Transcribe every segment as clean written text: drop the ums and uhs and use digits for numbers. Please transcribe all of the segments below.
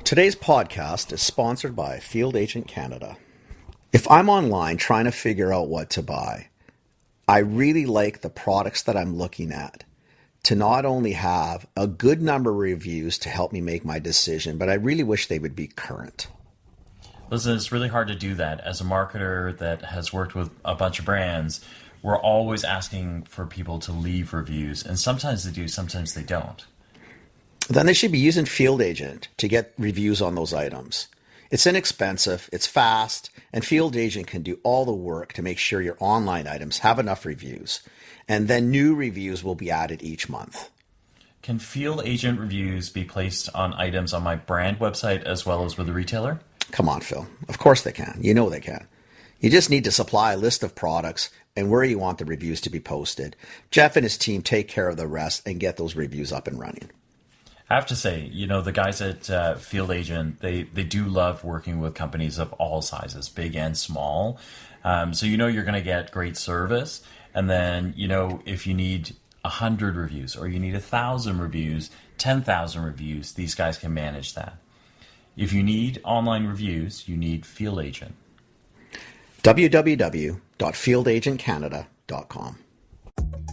Today's podcast is sponsored by Field Agent Canada. If I'm online trying to figure out what to buy, I really like the products that I'm looking at to not only have a good number of reviews to help me make my decision, but I really wish they would be current. Listen, it's really hard to do that. As a marketer that has worked with a bunch of brands, we're always asking for people to leave reviews, and sometimes they do, sometimes they don't. Then they should be using Field Agent to get reviews on those items. It's inexpensive, it's fast, and Field Agent can do all the work to make sure your online items have enough reviews. And then new reviews will be added each month. Can Field Agent reviews be placed on items on my brand website as well as with the retailer? Come on, Phil. Of course they can. You know they can. You just need to supply a list of products and where you want the reviews to be posted. Jeff and his team take care of the rest and get those reviews up and running. I have to say, the guys at Field Agent, they do love working with companies of all sizes, big and small. So you're going to get great service. And then, if you need 100 reviews or you need 1,000 reviews, 10,000 reviews, these guys can manage that. If you need online reviews, you need Field Agent. www.fieldagentcanada.com.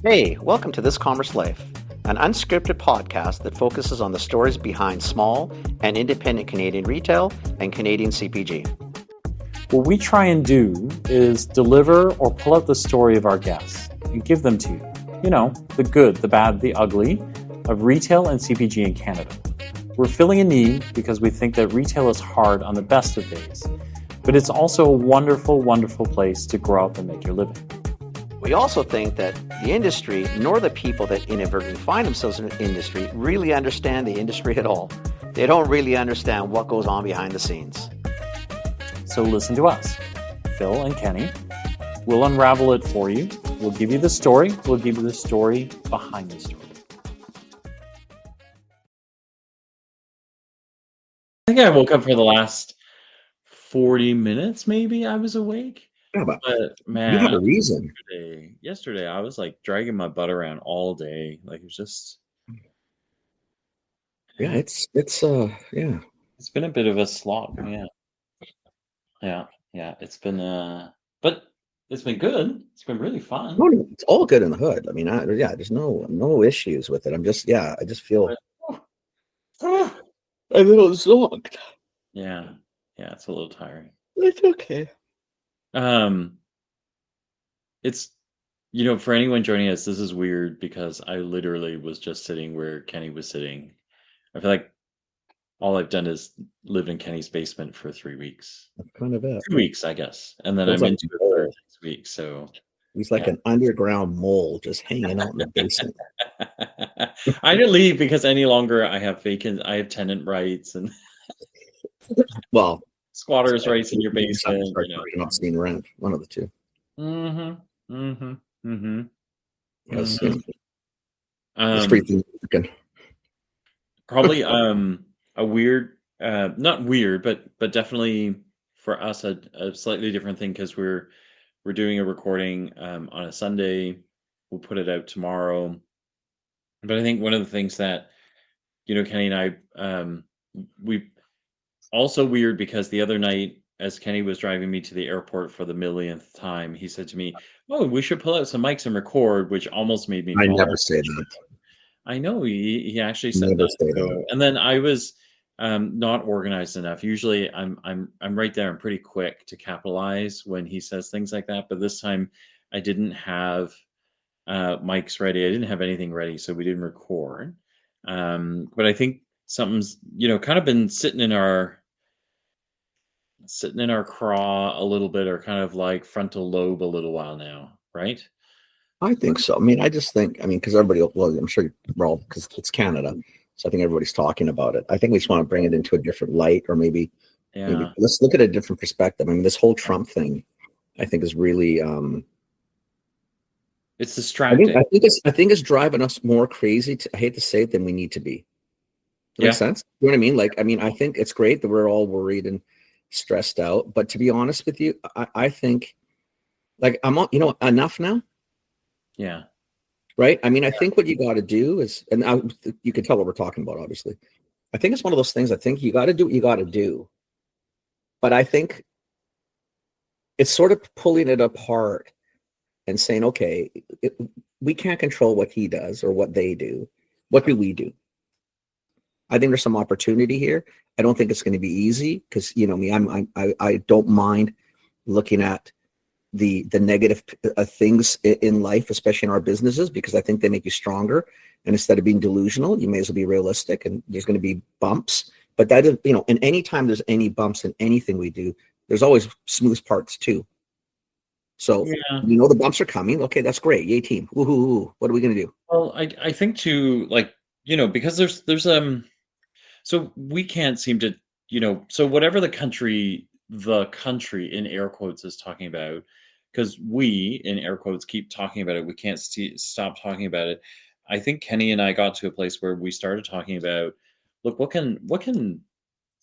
Hey, welcome to This Commerce Life, an unscripted podcast that focuses on the stories behind small and independent Canadian retail and Canadian CPG. What we try and do is deliver or pull out the story of our guests and give them to you. The good, the bad, the ugly of retail and CPG in Canada. We're filling a need because we think that retail is hard on the best of days, but it's also a wonderful, wonderful place to grow up and make your living. We also think that the industry, nor the people that inadvertently find themselves in the industry, really understand the industry at all. They don't really understand what goes on behind the scenes. So listen to us, Phil and Kenny. We'll unravel it for you. We'll give you the story. We'll give you the story behind the story. I think I woke up for the last 40 minutes, maybe I was awake. Yeah, but man, you had a reason. Yesterday, I was like dragging my butt around all day. Like it was just. Yeah, it's It's been a bit of a slog. Yeah. It's been but it's been good. It's been really fun. No, it's all good in the hood. I mean, there's no issues with it. I just feel a little zonked. Yeah, it's a little tiring. It's okay. It's for anyone joining us, this is weird because I literally was just sitting where Kenny was sitting. I feel like all I've done is live in Kenny's basement for 3 weeks. That's kind of it. 2 weeks, I guess, and then I'm into it for 6 weeks. So he's like an underground mole just hanging out in the basement. I didn't leave because any longer I have tenant rights and squatters' rights in your basement. Not seeing rent, one of the two. Yes, it's pretty probably a weird, not weird, but definitely for us a slightly different thing because we're doing a recording on a Sunday. We'll put it out tomorrow. But I think one of the things that Kenny and I we also weird because the other night, as Kenny was driving me to the airport for the millionth time, he said to me, "Oh, we should pull out some mics and record," which almost made me. I never say that. I know he actually said that. So, and then I was not organized enough. Usually, I'm right there. I'm pretty quick to capitalize when he says things like that. But this time, I didn't have mics ready. I didn't have anything ready, so we didn't record. But I think something's kind of been sitting in our craw a little bit, or kind of like frontal lobe a little while now, right? I think so. I mean, because everybody, I'm sure because it's Canada, so I think everybody's talking about it. I think we just want to bring it into a different light, or maybe let's look at a different perspective. I mean, this whole Trump thing, I think is really, it's distracting. I think it's driving us more crazy. I hate to say it, than we need to be. Makes sense. You know what I mean? I think it's great that we're all worried and stressed out, but to be honest with you, I think I'm enough now. Yeah. Right. I mean, I think what you got to do is, and you can tell what we're talking about, obviously. I think it's one of those things. I think you got to do what you got to do, but I think it's sort of pulling it apart and saying, okay, we can't control what he does or what they do. What do we do? I think there's some opportunity here. I don't think it's going to be easy because me, I don't mind looking at the negative things in life, especially in our businesses, because I think they make you stronger. And instead of being delusional, you may as well be realistic. And there's going to be bumps, but that is, and anytime there's any bumps in anything we do, there's always smooth parts too. So Yeah. the bumps are coming. Okay, that's great. Yay, team. Woohoo! What are we going to do? Well, I think too, like, because there's so we can't seem to, so whatever the country in air quotes is talking about, because we in air quotes keep talking about it, we can't stop talking about it. I think Kenny and I got to a place where we started talking about, look, what can What can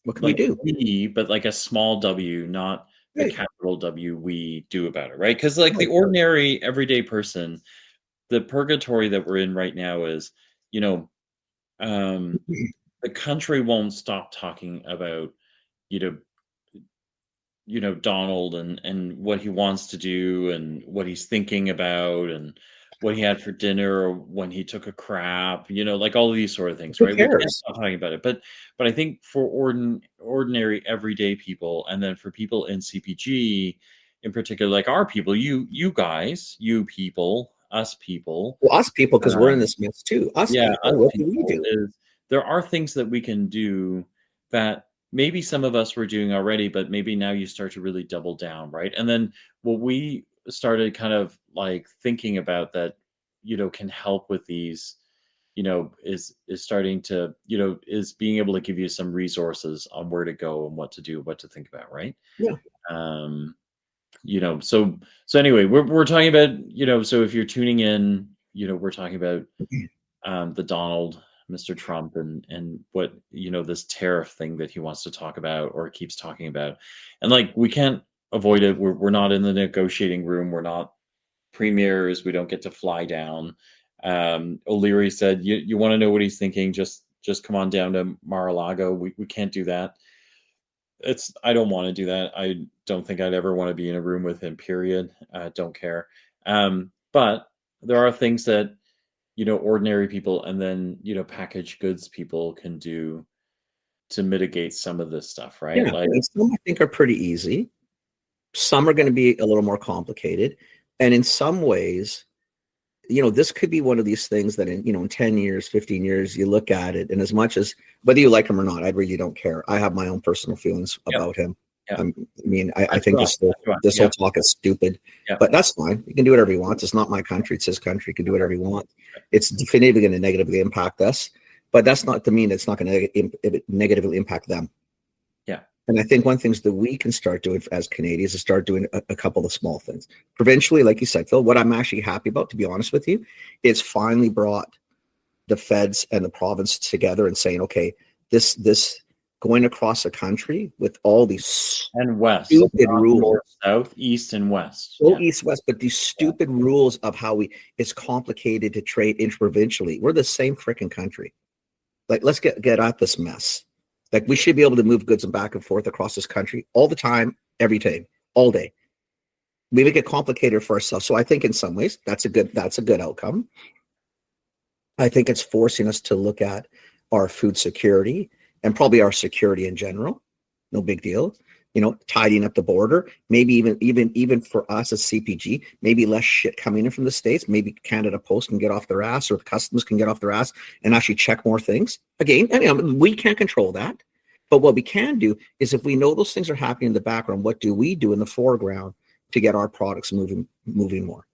we like do? we, but like a small W, not the Right. capital W, we do about it, right? Because like the Right. ordinary everyday person, the purgatory that we're in right now is, you know, um, the country won't stop talking about, you know, Donald and what he wants to do and what he's thinking about and what he had for dinner or when he took a crap, like all of these sort of things, Who right? We can't cares? stop talking about it. But I think for ordinary everyday people, and then for people in CPG in particular, like our people, you guys, you people, us people, Well, us people, because we're in um, this mess too. Us yeah, us people, what do we people, do? is there are things that we can do that maybe some of us were doing already, but maybe now you start to really double down, right? And then what we started kind of like thinking about that, can help with these, is starting to, is being able to give you some resources on where to go and what to do, what to think about, right? Yeah. Um, so anyway, we're talking about, so if you're tuning in, we're talking about the Donald, Mr. Trump, and what, this tariff thing that he wants to talk about or keeps talking about, and like we can't avoid it. We're not in the negotiating room. We're not premiers. We don't get to fly down. O'Leary said, "You want to know what he's thinking? Just come on down to Mar-a-Lago. We can't do that. I don't want to do that. I don't think I'd ever want to be in a room with him. Period. Don't care. But there are things that ordinary people and then, packaged goods people can do to mitigate some of this stuff, right? Yeah. Like, And some I think are pretty easy. Some are going to be a little more complicated. And in some ways, this could be one of these things that in 10 years, 15 years, you look at it, and as much as whether you like him or not, I really don't care. I have my own personal feelings yeah, about him. yeah, I think this yeah, whole talk is stupid, yeah, but that's fine. He can do whatever he wants. It's not my country. It's his country. He can do whatever he wants. It's definitively going to negatively impact us, but that's not to mean it's not going to negatively impact them. yeah, And I think one thing that we can start doing as Canadians is start doing a couple of small things. Provincially, like you said, Phil, what I'm actually happy about, to be honest with you, is finally brought the feds and the province together and saying, okay, this going across the country with all these and west, stupid not rules, north, south, east, and west. go Yeah, east, west, but these yeah, stupid rules of how it's complicated to trade interprovincially. We're the same freaking country. Like, let's get at this mess. Like, we should be able to move goods and back and forth across this country all the time, every day, all day. We make it complicated for ourselves. So I think in some ways that's a good outcome. I think it's forcing us to look at our food security and probably our security in general. No big deal. Tidying up the border, maybe even for us as CPG, maybe less shit coming in from the States. Maybe Canada Post can get off their ass, or the customs can get off their ass and actually check more things. Again, we can't control that. But what we can do is, if we know those things are happening in the background, what do we do in the foreground to get our products moving more?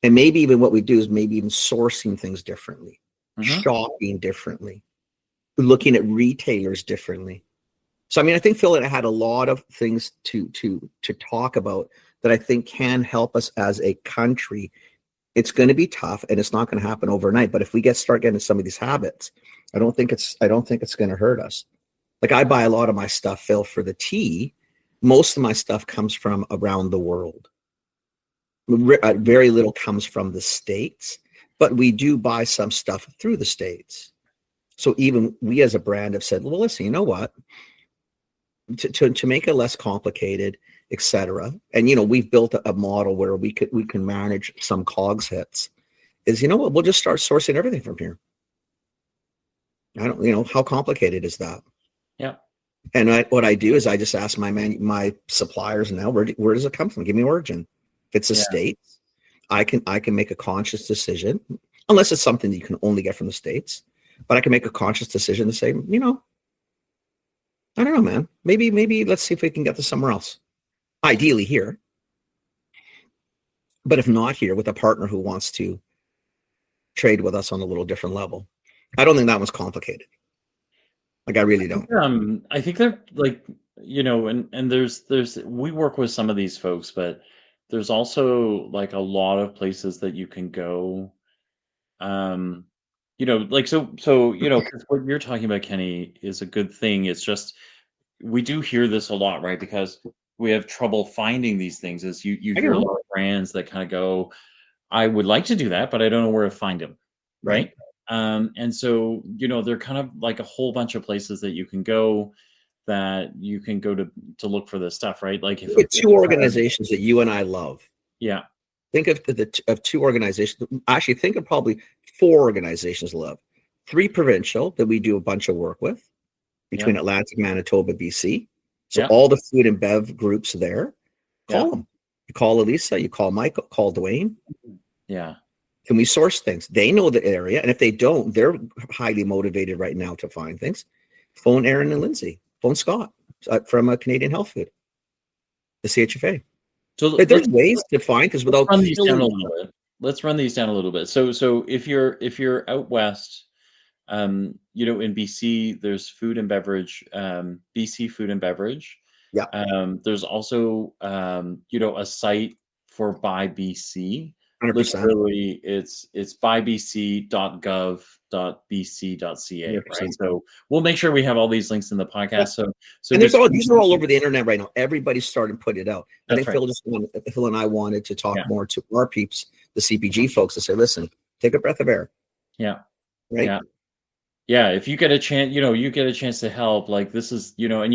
And maybe even what we do is maybe even sourcing things differently, mm-hmm. shopping differently, looking at retailers differently. So, I think, Phil, I had a lot of things to talk about that I think can help us as a country. It's going to be tough, and it's not going to happen overnight. But if we start getting some of these habits, I don't think it's going to hurt us. Like, I buy a lot of my stuff, Phil, for the tea. Most of my stuff comes from around the world. Very little comes from the States, but we do buy some stuff through the States. So even we as a brand have said, well, listen, you know what? To make it less complicated, etc. And we've built a model where we can manage some COGS hits. Is what, we'll just start sourcing everything from here. I don't, how complicated is that? Yeah. And what I do is I just ask my suppliers now, where does it come from? Give me origin. If it's a States, I can make a conscious decision, unless it's something that you can only get from the States. But I can make a conscious decision to say, I don't know, man. Maybe let's see if we can get this somewhere else. Ideally here. But if not here, with a partner who wants to trade with us on a little different level. I don't think that one's complicated. Like, I really don't. I think they're like, and there's we work with some of these folks, but there's also like a lot of places that you can go. Like so 'cause what you're talking about, Kenny, is a good thing. It's just we do hear this a lot, right? Because we have trouble finding these things. As you I hear a know. lot of brands that kind of go, I would like to do that, but I don't know where to find them, Right. right? And so there are kind of like a whole bunch of places that you can go to look for this stuff, right? Like Look at two organizations that you and I love. yeah, Think of two organizations. Actually, think of probably four organizations love. Three provincial that we do a bunch of work with between Atlantic, Manitoba, BC. So all the food and bev groups there, call them. You call Elisa, you call Michael, call Dwayne. Yeah. Can we source things? They know the area. And if they don't, they're highly motivated right now to find things. Phone Aaron and Lindsay. Phone Scott from Canadian Health Food, the CHFA. So there's ways to find, because without run these down a little bit. Let's run these down a little bit. So if you're out west, in BC, there's food and beverage, BC Food and Beverage. Yeah. There's also a site for Buy BC. 100%. Literally, it's buybc.gov.bc.ca. Right. So we'll make sure we have all these links in the podcast. So and these are all over the internet right now. Everybody's starting to put it out. I think Phil and I wanted to talk more to our peeps, the CPG folks, to say, listen, take a breath of air. Yeah. Right. Yeah. Yeah, if you get a chance, you get a chance to help. Like this is, and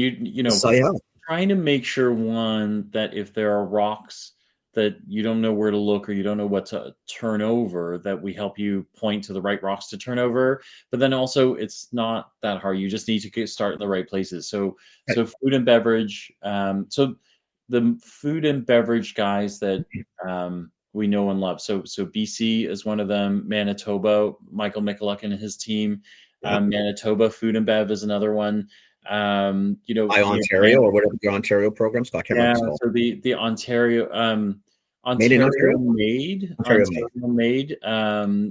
trying to make sure, one, that if there are rocks that you don't know where to look or you don't know what to turn over, that we help you point to the right rocks to turn over. But then also, it's not that hard. You just need to start in the right places. So food and beverage. So the food and beverage guys that we know and love. So BC is one of them. Manitoba, Michael Michaluk and his team. Manitoba Food and Bev is another one. Ontario, or whatever the Ontario programs. I can't remember. So the Ontario Made in Ontario? Ontario Made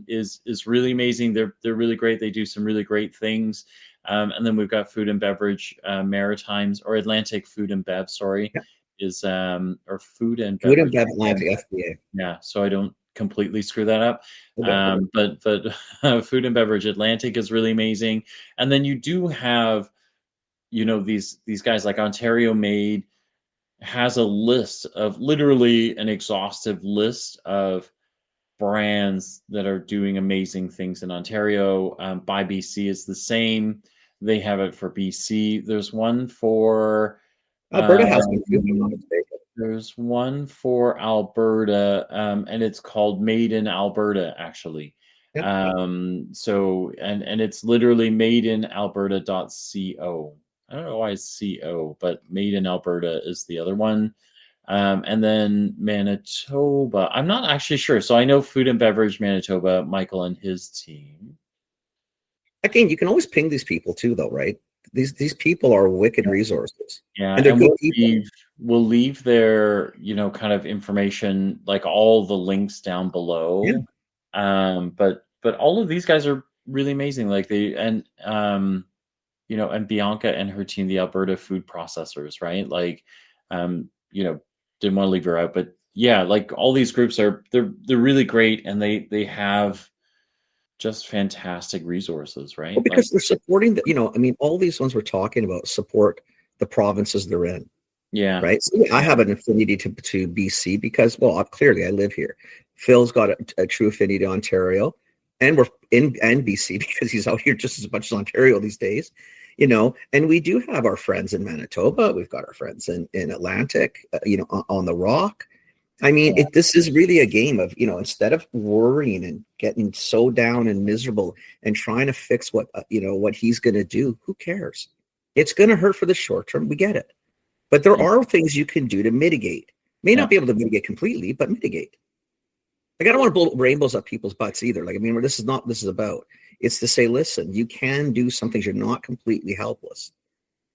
is really amazing. They're really great. They do some really great things. And then we've got Food and Beverage Maritimes, or Atlantic Food and Bev, is or Food and Beverage Atlantic FBA. Yeah, so I don't completely screw that up. But Food and Beverage Atlantic is really amazing. And then you do have these guys like Ontario Made has a list of, literally an exhaustive list of brands that are doing amazing things in Ontario. Buy BC is the same. They have it for BC. There's one for Alberta has one too, if I'm not mistaken. There's one for Alberta, and it's called Made in Alberta, actually. Yep. So it's literally madeinalberta.co. I don't know why it's CO, but Made in Alberta is the other one. And then Manitoba, I'm not actually sure. So I know Food and Beverage Manitoba, Michael and his team. Again, you can always ping these people too, though, right? These people are wicked resources. Yeah, and they're good people. We'll leave their, kind of information, like all the links down below. Yeah. But all of these guys are really amazing. Like and Bianca and her team, the Alberta Food Processors, right? Like, didn't want to leave her out, but yeah, like all these groups they're really great, and they have just fantastic resources, right? Well, because they're supporting all these ones we're talking about support the provinces they're in. Yeah. Right. So I have an affinity to BC because, clearly I live here. Phil's got a true affinity to Ontario, and in BC because he's out here just as much as Ontario these days, and we do have our friends in Manitoba. We've got our friends in Atlantic, on the Rock. I mean, this is really a game of, instead of worrying and getting so down and miserable and trying to fix what he's going to do, who cares? It's going to hurt for the short term. We get it. But there are things you can do to mitigate. May not be able to mitigate completely, but mitigate. Like, I don't want to blow rainbows up people's butts either. Like, I mean, this is about. It's to say, listen, you can do some things. You're not completely helpless.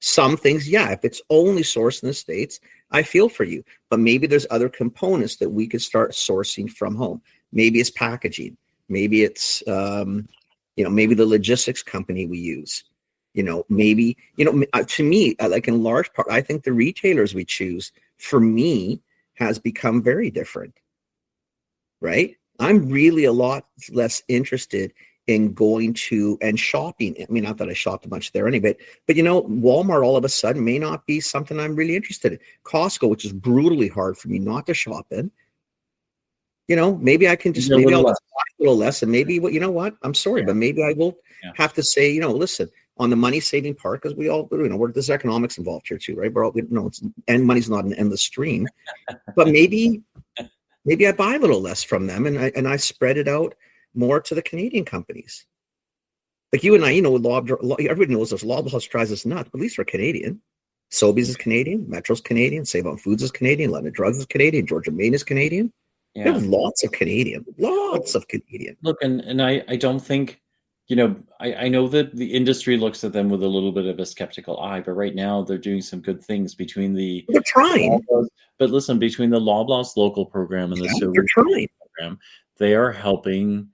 Some things, if it's only sourced in the States, I feel for you. But maybe there's other components that we could start sourcing from home. Maybe it's packaging. Maybe it's, maybe the logistics company we use. Maybe, to me, like in large part, I think the retailers we choose, for me, has become very different. Right? I'm really a lot less interested in going to and shopping. I mean, not that I shopped a bunch there anyway, but Walmart all of a sudden may not be something I'm really interested in. Costco, which is brutally hard for me not to shop in. Maybe I can just, maybe I'll buy a little less, and maybe, what, I'm sorry, but maybe I will have to say, listen, on the money saving part, because we all, there's economics involved here too, right? We're all, and money's not an endless stream, but maybe I buy a little less from them, and I spread it out more to the Canadian companies. Like you and I, everybody knows this. Loblaws drives us nuts, but at least we're Canadian. Sobeys is Canadian. Metro's Canadian. Save On Foods is Canadian. London Drugs is Canadian. Georgia Main is Canadian. We have lots of Canadian. Look, and I don't think, I know that the industry looks at them with a little bit of a skeptical eye, but right now they're doing some good things between they're trying. But listen, between the Loblaws local program and the they're trying program, they are helping,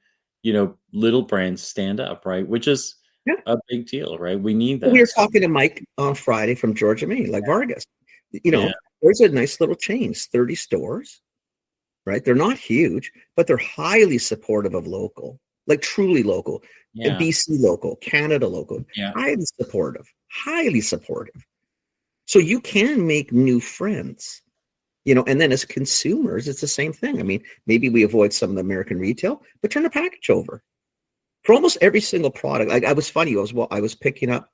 little brands stand up, right? Which is a big deal, right? We need that. We were talking to Mike on Friday from Georgia Main, like Vargas. There's a nice little chain, 30 stores, right? They're not huge, but they're highly supportive of local, like truly local, BC local, Canada local, highly supportive. So you can make new friends. And then as consumers, it's the same thing. I mean, maybe we avoid some of the American retail, but turn the package over. For almost every single product. Like, I was funny. I was picking up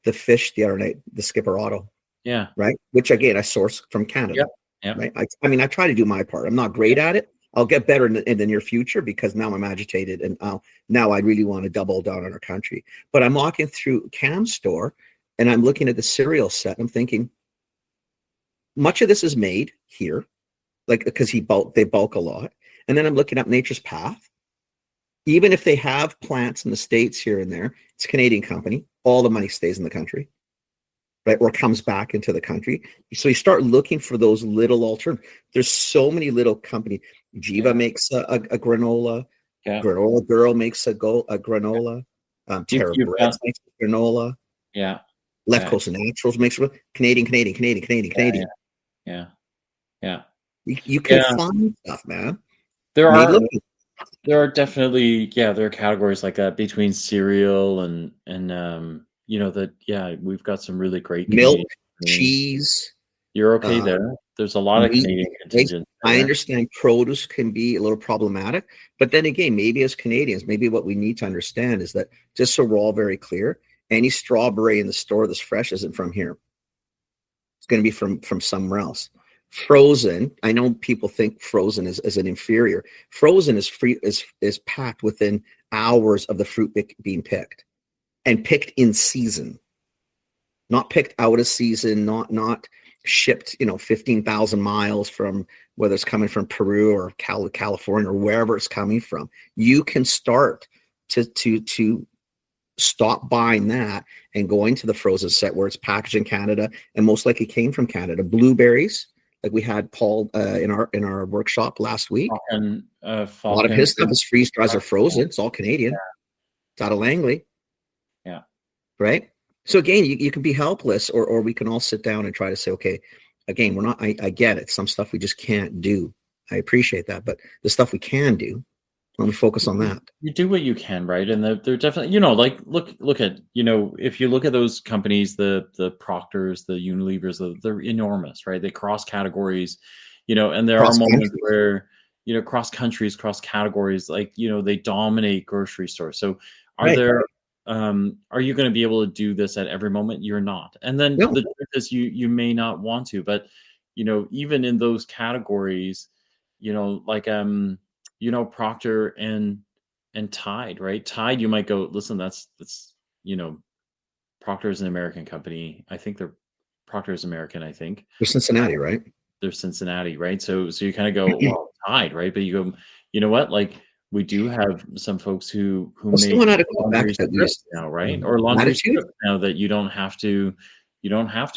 the fish the other night, the Skipper Auto. Yeah. Right. Which again, I source from Canada. Yep. Right. I mean, I try to do my part. I'm not great at it. I'll get better in the near future, because now I'm agitated, and now I really want to double down on our country. But I'm walking through Cam's store, and I'm looking at the cereal set. And I'm thinking, much of this is made here, like, because they bulk a lot. And then I'm looking up Nature's Path. Even if they have plants in the States here and there, it's a Canadian company. All the money stays in the country, right? Or comes back into the country. So you start looking for those little alternatives. There's so many little companies. Jiva makes a granola. Granola Girl makes a granola. Terra Breads makes a granola. Yeah. Left Coast Naturals makes Canadian. Yeah. You can find stuff, man. There are definitely, there are categories like that between cereal and we've got some really great milk, Canadian cheese. You're okay there. There's a lot of Canadian contingent. I understand produce can be a little problematic, but then again, maybe as Canadians, maybe what we need to understand is that, just so we're all very clear, any strawberry in the store that's fresh isn't from here. It's going to be from somewhere else. Frozen, I know people think frozen is an inferior. Frozen is packed within hours of the fruit being picked, and picked in season, not picked out of season, not shipped 15,000 miles from, whether it's coming from Peru or California or wherever it's coming from. You can start to stop buying that and going to the frozen set where it's packaged in Canada and most likely came from Canada. Blueberries, like we had Paul in our workshop last week. And a lot of his stuff is freeze dries or frozen. It's all Canadian. It's out of Langley. Yeah. Right. So again, you can be helpless, or we can all sit down and try to say, okay, again, we're not. I get it. Some stuff we just can't do. I appreciate that, but the stuff we can do, let me focus on that. You do what you can, right? And they're definitely, like, look at, if you look at those companies, the Proctors, the Unilevers, they're enormous, right? They cross categories, and there are moments where, cross countries, cross categories, like, they dominate grocery stores. So are Right. there are you going to be able to do this at every moment? You're not. And then No, the truth is you may not want to, but even in those categories, like Procter and Tide, right? Tide, you might go, listen, that's you know Procter is an American company. I think Procter is American, I think. for Cincinnati, right? They're Cincinnati, right? So you kind of go, well, Tide, right? But you go, you know what? Like, we do have some folks who What's the make one out of laundry Quebec that we strips used now, right? Or laundry Latitude? strips now that you don't have to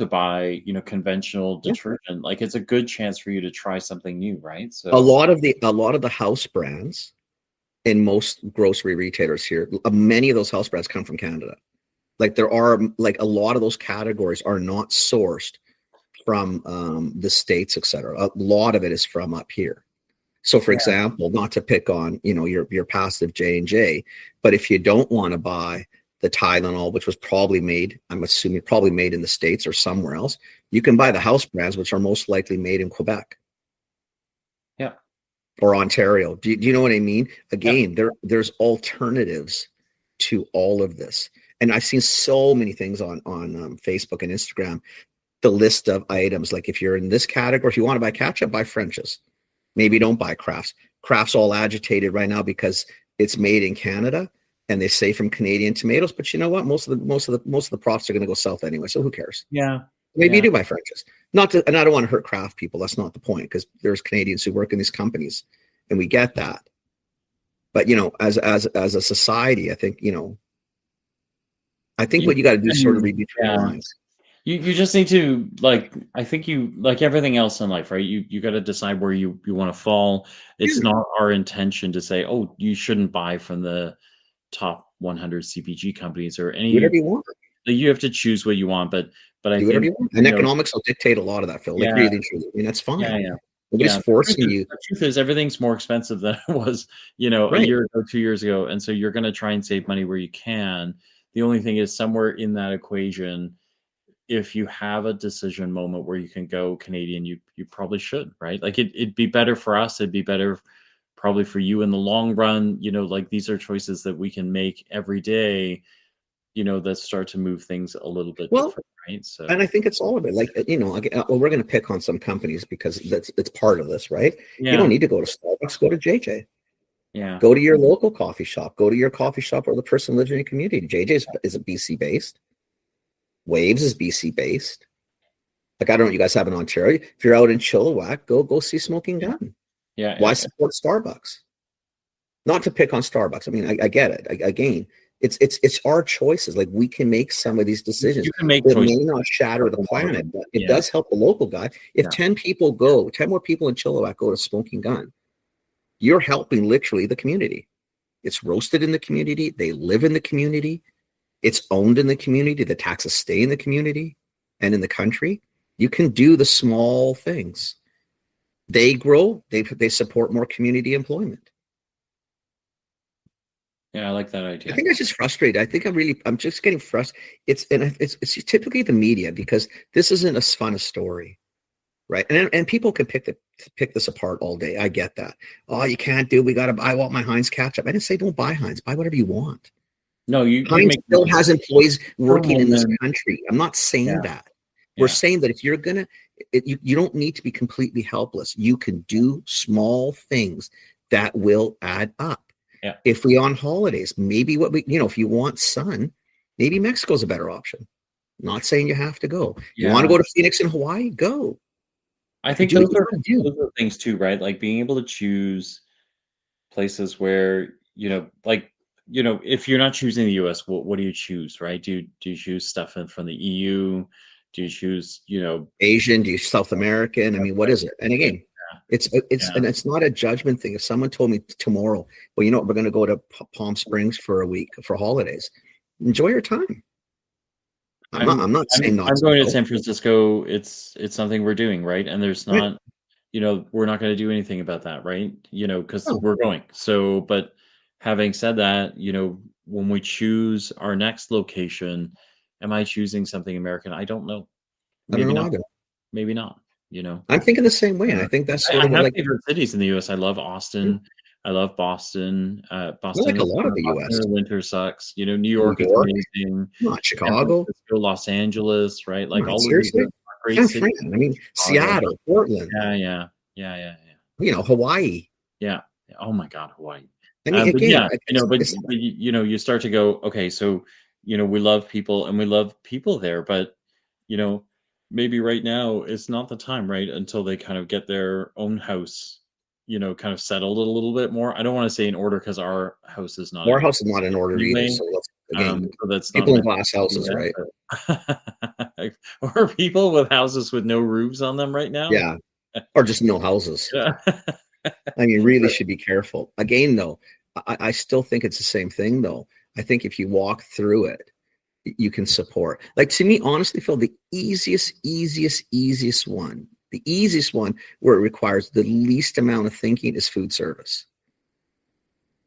buy, conventional Yeah. detergent. Like, it's a good chance for you to try something new, right? A So lot of the house brands in most grocery retailers here, many of those house brands come from Canada. Like there are like a lot of those categories are not sourced from the States, et cetera. A lot of it is from up here. So, for yeah, example, not to pick on your passive J&J, but if you don't want to buy the Tylenol, which was probably made, I'm assuming probably made in the States or somewhere else, you can buy yeah, the house brands, which are most likely made in Quebec yeah, or Ontario. Do you know what I mean? yeah, Again, there's alternatives to all of this, and I've seen so many things on Facebook and Instagram. The list of items, like if you're in this category, if you want to buy ketchup, buy French's. Maybe don't buy Kraft's. Kraft's all agitated right now because it's made in Canada and they say from Canadian tomatoes. But you know what? Most of the profits are going to go south anyway. So who cares? yeah, Maybe you yeah. do buy French's. Not to, and I don't want to hurt Kraft people. That's not the point because there's Canadians who work in these companies, and we get that. But as a society, I think You, what you got to do is sort of and read between the yeah. lines. You just need to, like, I think you, like everything else in life, right? You got to decide where you want to fall. It's Yeah, not our intention to say, oh, you shouldn't buy from the top 100 CPG companies or do whatever any. you want. You have to choose what you want, but I Do whatever think you want. And economics will dictate a lot of that, Phil. Like yeah, really, truly. I mean, that's yeah, fine. yeah, Nobody's yeah. forcing you. The truth is everything's more expensive than it was, a Right. year ago, 2 years ago, and so you're going to try and save money where you can. The only thing is somewhere in that equation, if you have a decision moment where you can go Canadian, you probably should, right? Like it'd be better for us. It'd be better probably for you in the long run. Like these are choices that we can make every day, that start to move things a little bit Well, different, right? and I So think it's all of it. Like, well, we're going to pick on some companies because it's part of this, right? You don't yeah, need to go to Starbucks. Go to JJ. yeah, Go to your local coffee shop. Go to your coffee shop where the person lives in your community. JJ is a BC based. Waves is BC based. Like I don't know what you guys have in Ontario. If you're out in Chilliwack, go see Smoking yeah, Gun. yeah, Why support Starbucks? Not to pick on Starbucks. I mean, I get it. Again, it's our choices. Like we can make some of these decisions. you can make It choices. may not shatter the planet, but it Yeah, does help the local guy. If yeah, 10 more people in Chilliwack go to Smoking Gun, you're helping literally the community. It's roasted in the community. They live in the community. It's owned in the community. The taxes stay in the community and in the country. You can do the small things. They grow. They support more community employment. yeah. I like that I idea. think I'm just frustrated. I'm just getting frustrated. It's typically the media because this isn't as fun a story, right? And people can pick this apart all day. I get that. Oh, you can't do. I want my Heinz ketchup. I didn't say don't buy Heinz. Buy whatever you want. No, you Heinz make still has employees for a working in this moment. country. I'm not saying Yeah, that. We're yeah, saying that if you're gonna, you don't need to be completely helpless. You can do small things that will add up. yeah, If we on holidays, maybe if you want sun, maybe Mexico's a better option. Not saying you have to go. You want to yeah. go to Phoenix and Hawaii? Go. I think Do what those you are want to do. those are things too, right? Like being able to choose places where, like, if you're not choosing the US, what do you choose, right? Do you choose stuff from the EU? Do you choose, Asian, do you South American? I mean, what is it? And yeah, again, it's not a judgment thing. If someone told me tomorrow, well, you know what, we're going to go to Palm Springs for a week for holidays. Enjoy your time. I'm not saying not I'm to going to go. San Francisco. It's something we're doing, right? And there's Right. not, we're not going to do anything about that, right? Because No, we're going. So, but having said that, when we choose our next location, am I choosing something American? I don't know. I don't Maybe know not. either. Maybe not. you know. I'm thinking the same way, and I Uh, think that's I sort of what, have like, favorite cities in the US. I love yeah, Austin. I love Boston. I Boston like a in the lot of summer, the Boston US. in the winter sucks. You know, New New York is York, amazing. not San Chicago. Francisco, Los Angeles, right? Come Like on, all of these are seriously? great San cities. Fran, I mean, Chicago. Seattle, Portland, Yeah, yeah, yeah, yeah, yeah. Hawaii. Yeah. Oh my God, Hawaii. I mean, But again, yeah, but you know, you start to go, okay, so you know, we love people and we love people there, but you know, maybe right now it's not the time, right? Until they kind of get their own house, you know, kind of settled a little bit more. I don't want to say in order because our house is not in order Morehouse is not in order either. anyway. So let's, again, So that's not people in meant glass to be houses, right? that. Or people with houses with no roofs on them right now. Yeah, or just no houses. Yeah. I mean, really should be careful. Again, though, I still think it's the same thing, though. I think if you walk through it, you can support. Like, to me, honestly, Phil, the easiest one where it requires the least amount of thinking is food service.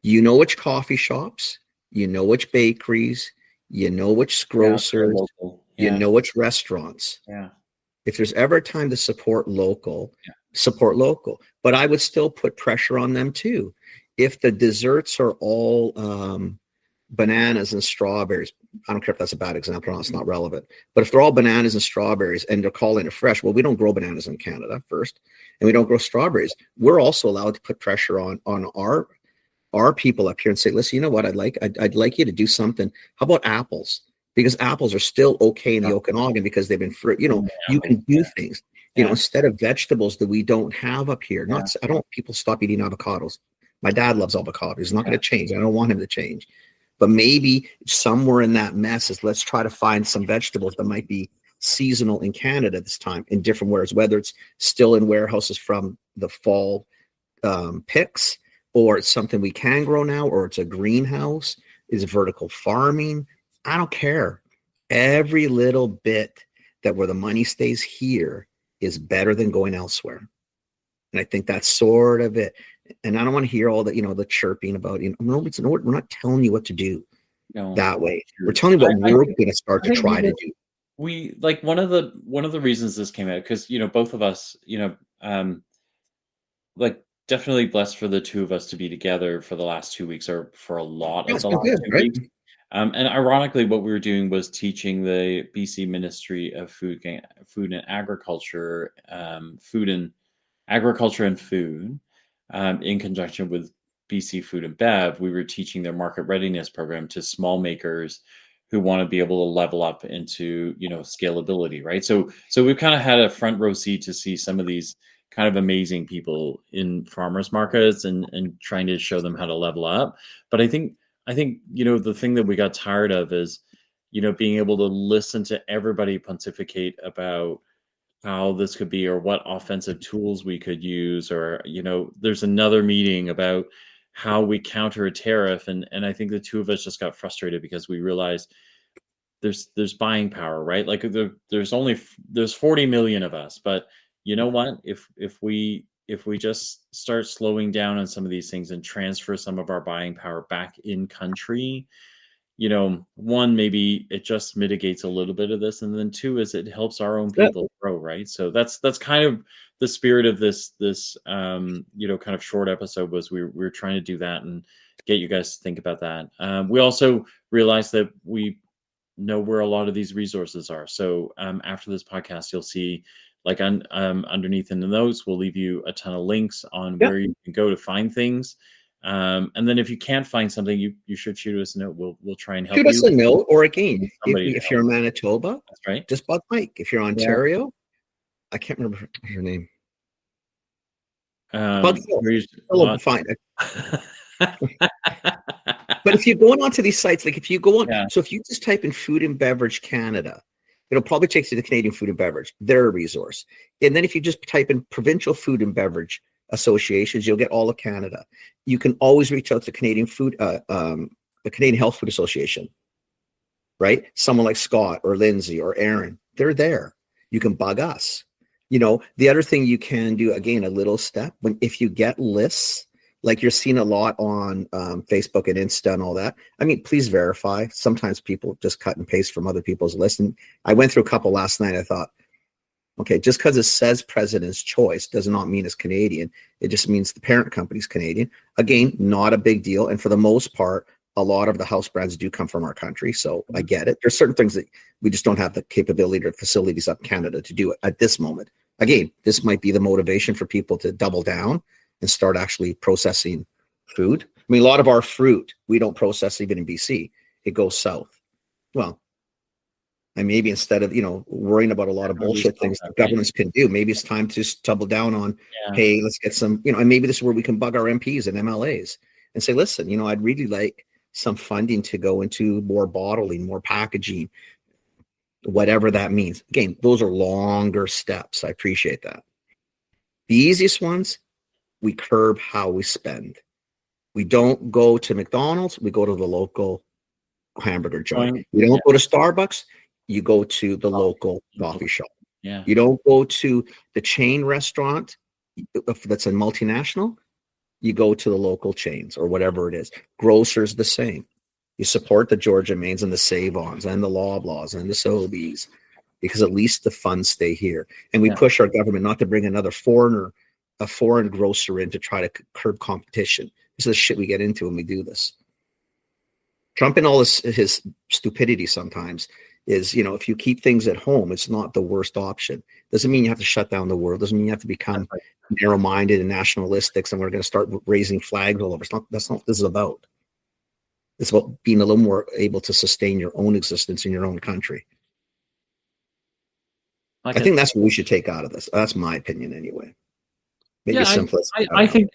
You know which coffee shops, you know which bakeries, you know which Yeah, very grocers, local. you Yeah. know which restaurants. Yeah. If there's ever a time to support local, Yeah. support local. But I would still put pressure on them too. If the desserts are all bananas and strawberries, I don't care if that's a bad example or not, it's not relevant. But if they're all bananas and strawberries and they're calling it fresh, well, we don't grow bananas in Canada first, and we don't grow strawberries. We're also allowed to put pressure on our people up here and say, listen, you know what, I'd like you to do something. How about apples? Because apples are still okay in the Okanagan because they've been fruit. You can do things. Yeah. Instead of vegetables that we don't have up here. Yeah. I don't want people stop eating avocados. My dad loves avocados. He's not going to change. I don't want him to change. But maybe somewhere in that mess is, let's try to find some vegetables that might be seasonal in Canada this time in different wares, whether it's still in warehouses from the fall picks, or it's something we can grow now, or it's a greenhouse, is vertical farming. I don't care. Every little bit that where the money stays here is better than going elsewhere. And I think that's sort of it. And I don't want to hear all the, the chirping about, no, we're not telling you what to do that way. We're telling you what we're going to start to try to do. We like one of the reasons this came out, because both of us, like definitely blessed for the two of us to be together for the last 2 weeks, or for a lot of It's the been last good, 2 right? weeks. And ironically, what we were doing was teaching the BC Ministry of Food and Agriculture, and Food, in conjunction with BC Food and Bev. We were teaching their market readiness program to small makers who want to be able to level up into scalability, right? So we've kind of had a front row seat to see some of these kind of amazing people in farmers markets, and trying to show them how to level up. But I think the thing that we got tired of is being able to listen to everybody pontificate about how this could be, or what offensive tools we could use, or there's another meeting about how we counter a tariff, and I think the two of us just got frustrated because we realized there's buying power, right? Like there's 40 million of us, but you know what? If we just start slowing down on some of these things and transfer some of our buying power back in country, one, maybe it just mitigates a little bit of this, and then two is it helps our own Yeah. people grow, right? So that's kind of the spirit of this kind of short episode, was we're trying to do that and get you guys to think about that. We also realized that we know where a lot of these resources are. So after this podcast, you'll see, like, underneath in the notes, we'll leave you a ton of links on Yeah. where you can go to find things. And then if you can't find something, you should shoot us a note. We'll try and help Shoot us you. a note, or again, Somebody to if help. you're in Manitoba, That's right. just bug Mike. If you're Ontario, I can't remember her name. Bug Phil. Phil will find it. But if you're going onto these sites, like if you go on, so if you just type in Food and Beverage Canada, it'll probably take you to the Canadian Food and Beverage. They're a resource. And then if you just type in Provincial Food and Beverage Associations, you'll get all of Canada. You can always reach out to Canadian the Canadian Health Food Association, right? Someone like Scott or Lindsay or Aaron, they're there. You can bug us. The other thing you can do, again, a little step, if you get lists, like you're seeing a lot on Facebook and Insta and all that, I mean, please verify. Sometimes people just cut and paste from other people's lists. And I went through a couple last night. I thought, Okay, just because it says President's Choice does not mean it's Canadian. It just means the parent company's Canadian. Again, not a big deal. And for the most part, a lot of the house brands do come from our country. So I get it. There's certain things that we just don't have the capability or facilities up in Canada to do it at this moment. Again, this might be the motivation for people to double down and start actually processing food. I mean, a lot of our fruit, we don't process even in BC. It goes south. Well, and maybe instead of, worrying about a lot of bullshit things that governments can do, maybe it's time to just double down on, hey, let's get some, and maybe this is where we can bug our MPs and MLAs and say, listen, I'd really like some funding to go into more bottling, more packaging, whatever that means. Again, those are longer steps. I appreciate that. The easiest ones, we curb how we spend. We don't go to McDonald's, we go to the local hamburger joint. You don't go to Starbucks, you go to the local coffee shop. Yeah. You don't go to the chain restaurant that's a multinational, you go to the local chains or whatever it is. Grocers, the same. You support the Georgia Mains and the Save-Ons and the Loblaws and the Sobeys, because at least the funds stay here. And we push our government not to bring another a foreign grocer in to try to curb competition. This is the shit we get into when we do this. Trump and all his stupidity sometimes is, if you keep things at home, it's not the worst option. Doesn't mean you have to shut down the world. Doesn't mean you have to become narrow-minded and nationalistic, and we're going to start raising flags all over. That's not what this is about. It's about being a little more able to sustain your own existence in your own country. I think that's what we should take out of this. That's my opinion anyway. Maybe simplistic.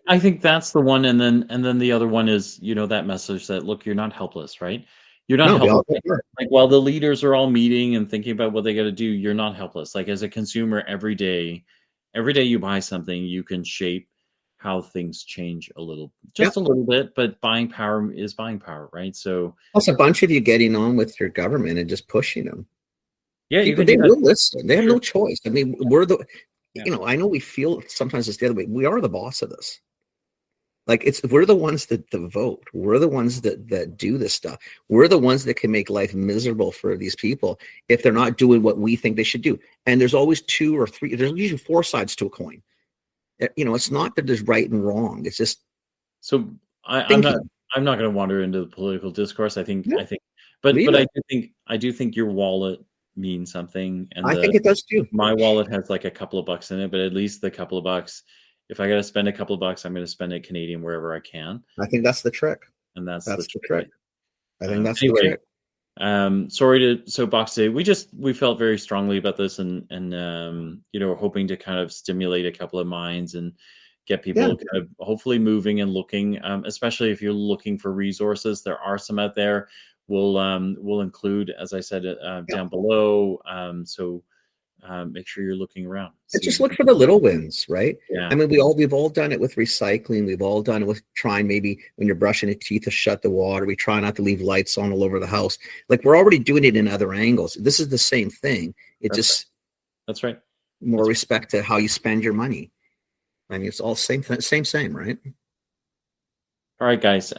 I think that's the one, and then the other one is, that message that, look, you're not helpless, right? You're not helpless. Like, while the leaders are all meeting and thinking about what they got to do, you're not helpless. Like, as a consumer, every day you buy something, you can shape how things change a little bit, but buying power is buying power, right? So plus a bunch of you getting on with your government and just pushing them. Yeah, they will listen. They have no choice. I mean, we're the, I know we feel sometimes it's the other way. We are the boss of this. Like, we're the ones that vote. We're the ones that do this stuff. We're the ones that can make life miserable for these people if they're not doing what we think they should do. And there's always two or three. There's usually four sides to a coin. It's not that there's right and wrong. It's just. So I'm not going to wander into the political discourse. I think, but I do think your wallet means something, and I think it does too. My wallet has like a couple of bucks in it, but at least the couple of bucks. If I got to spend a couple of bucks, I'm going to spend it Canadian wherever I can. I think that's the trick. And that's the trick. Right? I think that's the trick. Sorry to soapbox today. We felt very strongly about this, and we're hoping to kind of stimulate a couple of minds and get people kind of hopefully moving and looking, especially if you're looking for resources. There are some out there. We'll include, as I said, down below. So make sure you're looking around. Just look for the little wins, right? Yeah. I mean, we've all done it with recycling. We've all done it with trying, maybe when you're brushing your teeth, to shut the water. We try not to leave lights on all over the house. Like, we're already doing it in other angles. This is the same thing. That's right. More respect to how you spend your money. I mean, it's all same, right? All right, guys.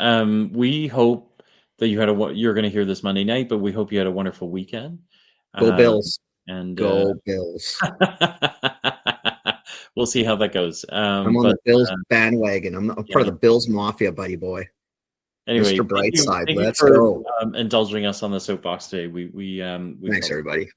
We hope that you're going to hear this Monday night, but we hope you had a wonderful weekend. Go Bills. And go Bills. We'll see how that goes. I'm on the Bills bandwagon. I'm part of the Bills mafia, buddy boy. Anyway, Mr. Brightside, let's go. Indulging us on the soapbox today. We thanks, everybody.